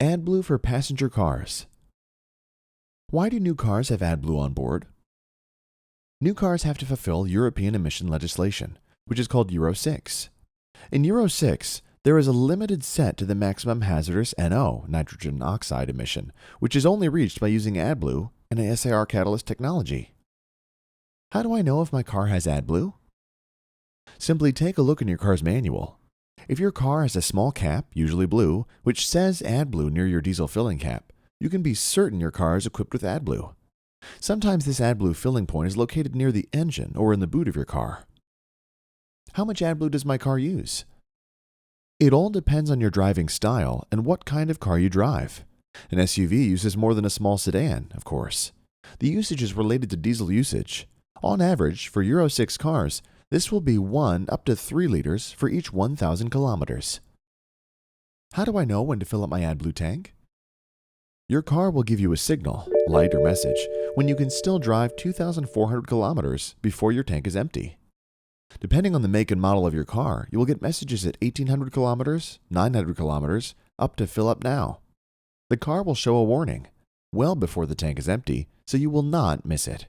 AdBlue for passenger cars. Why do new cars have AdBlue on board? New cars have to fulfill European emission legislation, which is called Euro 6. In Euro 6, there is a limited set to the maximum hazardous NO, nitrogen oxide emission, which is only reached by using AdBlue and a SAR catalyst technology. How do I know if my car has AdBlue? Simply take a look in your car's manual. If your car has a small cap, usually blue, which says AdBlue near your diesel filling cap, you can be certain your car is equipped with AdBlue. Sometimes this AdBlue filling point is located near the engine or in the boot of your car. How much AdBlue does my car use? It all depends on your driving style and what kind of car you drive. An SUV uses more than a small sedan, of course. The usage is related to diesel usage. On average, for Euro 6 cars, this will be 1 up to 3 liters for each 1,000 kilometers. How do I know when to fill up my AdBlue tank? Your car will give you a signal, light or message, when you can still drive 2,400 kilometers before your tank is empty. Depending on the make and model of your car, you will get messages at 1,800 kilometers, 900 kilometers, up to fill up now. The car will show a warning, well before the tank is empty, so you will not miss it.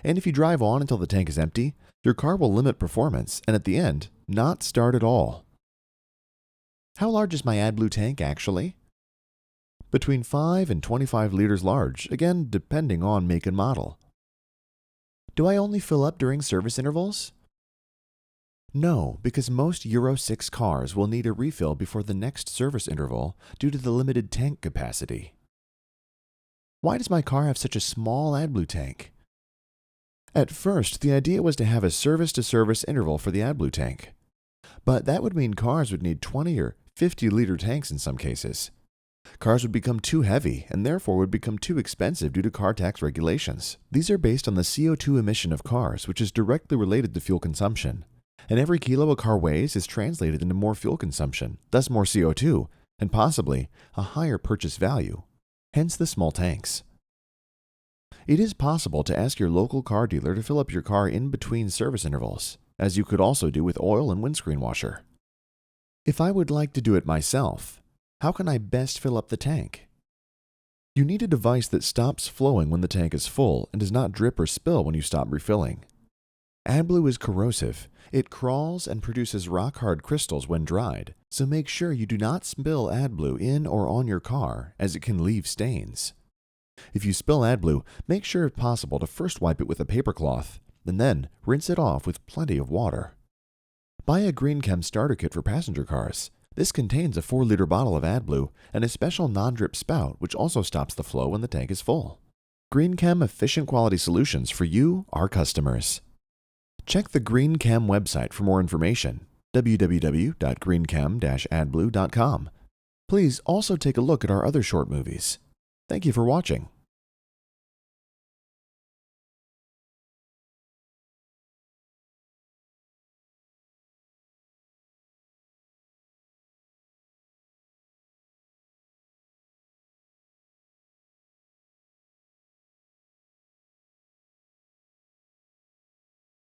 And if you drive on until the tank is empty, your car will limit performance and at the end, not start at all. How large is my AdBlue tank actually? Between 5 and 25 liters large, again depending on make and model. Do I only fill up during service intervals? No, because most Euro 6 cars will need a refill before the next service interval due to the limited tank capacity. Why does my car have such a small AdBlue tank? At first, the idea was to have a service-to-service interval for the AdBlue tank. But that would mean cars would need 20 or 50-liter tanks in some cases. Cars would become too heavy and therefore would become too expensive due to car tax regulations. These are based on the CO2 emission of cars, which is directly related to fuel consumption. And every kilo a car weighs is translated into more fuel consumption, thus more CO2, and possibly a higher purchase value, hence the small tanks. It is possible to ask your local car dealer to fill up your car in between service intervals, as you could also do with oil and windscreen washer. If I would like to do it myself, how can I best fill up the tank? You need a device that stops flowing when the tank is full and does not drip or spill when you stop refilling. AdBlue is corrosive. It crawls and produces rock-hard crystals when dried, so make sure you do not spill AdBlue in or on your car, as it can leave stains. If you spill AdBlue, make sure if possible to first wipe it with a paper cloth, and then rinse it off with plenty of water. Buy a GreenChem starter kit for passenger cars. This contains a 4-liter bottle of AdBlue and a special non-drip spout which also stops the flow when the tank is full. GreenChem efficient quality solutions for you, our customers. Check the GreenChem website for more information, www.greenchem-adblue.com. Please also take a look at our other short movies. Thank you for watching.